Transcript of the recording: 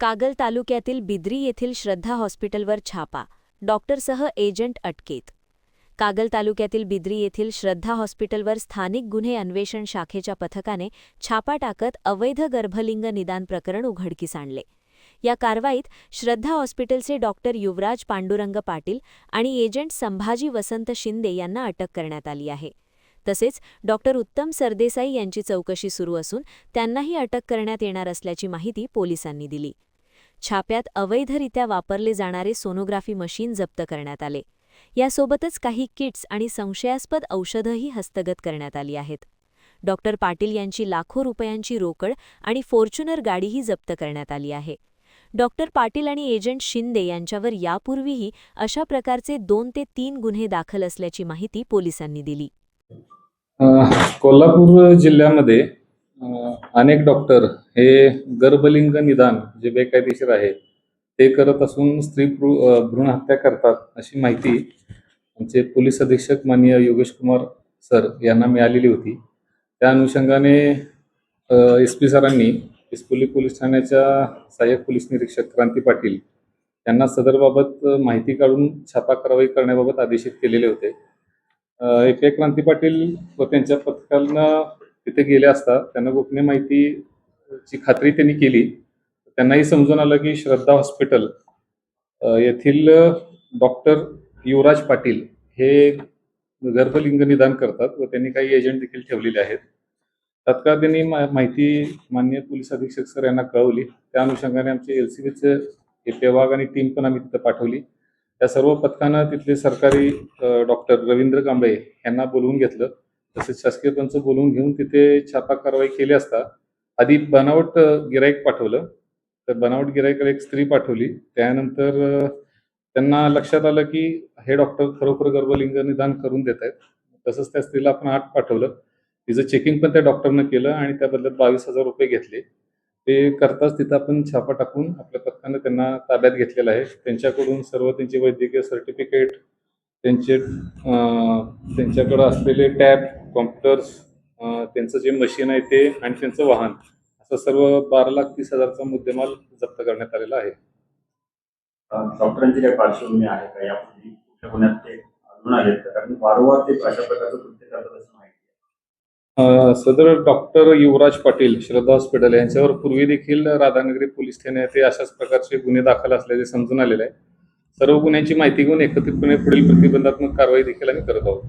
कागल तालुक्यातील बिद्री येथील श्रद्धा हॉस्पिटलवर छापा, डॉक्टरसह एजंट अटकेत. कागल तालुक्यातील बिद्री येथील श्रद्धा हॉस्पिटलवर स्थानिक गुन्हे अन्वेषण शाखेच्या पथकाने छापा टाकत अवैध गर्भलिंग निदान प्रकरण उघडकीस आणले. या कारवाईत श्रद्धा हॉस्पिटलचे डॉक्टर युवराज पांडुरंग पाटील आणि एजंट संभाजी वसंत शिंदे यांना अटक करण्यात आली आहे. तसेच डॉक्टर उत्तम सरदेसाई यांची चौकशी सुरू असून त्यांनाही अटक करण्यात येणार असल्याची माहिती पोलिसांनी दिली. छाप्यात अवैधरित्या वापरले जाणारे सोनोग्राफी मशीन जप्त करण्यात आले. यासोबतच काही किट्स आणि संशयास्पद औषधंही हस्तगत करण्यात आली आहेत. डॉक्टर पाटील यांची लाखो रुपयांची रोकड आणि फॉर्च्युनर गाडीही जप्त करण्यात आली आहे. डॉक्टर पाटील आणि एजंट शिंदे यांच्यावर यापूर्वीही अशा प्रकारचे 2 ते 3 गुन्हे दाखल असल्याची माहिती पोलिसांनी दिली. कोल्हापूर जिल्ह्यामध्ये अनेक डॉक्टर हे गर्भलिंग निदान जे बेकायदेशीर आहे ते करत असून स्त्री भ्रूण हत्या करतात अशी माहिती आमचे पोलीस अधीक्षक माननीय योगेश कुमार सर यांना मिळालेली होती. त्या अनुषंगाने SP सरांनी इस्पोली पोलीस ठाण्याच्या सहाय्यक पोलीस निरीक्षक क्रांती पाटील यांना सदरबाबत माहिती काढून छापा कारवाई करण्याबाबत आदेशित केलेले होते. क्रांती पाटील व त्यांच्या पथकानं तिथे गेले असता त्यांना गोपनीय माहितीची खात्री त्यांनी केली. त्यांनाही समजून आलं की श्रद्धा हॉस्पिटल येथील डॉक्टर युवराज पाटील हे गर्भलिंग निदान करतात व त्यांनी काही एजंट देखील ठेवलेले आहेत. तत्काळ त्यांनी माहिती माननीय पोलीस अधीक्षक सर यांना कळवली. त्या अनुषंगाने आमचे LCBचे विभाग आणि टीम पण आम्ही तिथं पाठवली. त्या सर्व पथकानं तिथले सरकारी डॉक्टर रवींद्र कांबळे यांना बोलवून घेतलं. तसेच शासकीय पंच बोलवून घेऊन तिथे छापा कारवाई केली असता आधी बनावट गिराईक पाठवलं. तर बनावट गिराईकाला एक स्त्री पाठवली. त्यानंतर त्यांना लक्षात आलं की हे डॉक्टर खरोखर गर्भलिंग निदान करून देत आहेत. तसंच त्या स्त्रीला आपण आत पाठवलं. तिचं चेकिंग पण त्या डॉक्टरनं केलं आणि त्या बदल्यात 22,000 रुपये घेतले. ते करताच तिथं आपण छापा टाकून आपल्या पथकानं त्यांना ताब्यात घेतलेलं आहे. त्यांच्याकडून सर्व त्यांचे वैद्यकीय सर्टिफिकेट, त्यांच्याकडं असलेले टॅब, कॉम्प्युटर्स, त्यांचं जे मशीन आहे ते आणि त्यांचं वाहन असं सर्व 12,30,000चा मुद्देमाल जप्त करण्यात आलेला आहे. डॉक्टरांची काही पार्श्वभूमी आहे का यापूर्वी कुठल्या गुन्ह्यात ते आढळून आलेत का? कारण वारंवार ते अशा प्रकारचं कृत्य करतात असं माहिती आहे. सदर डॉक्टर युवराज पाटील श्रद्धा हॉस्पिटल यांच्यावर पूर्वी देखील राधानगरी पोलीस ठाणे येथे अशाच प्रकारचे गुन्हे दाखल असल्याचे समजून आलेले आहे. सर्व गुन्ह्यांची माहिती घेऊन एकत्रितपणे पुढील प्रतिबंधात्मक कारवाई देखील आम्ही करत आहोत.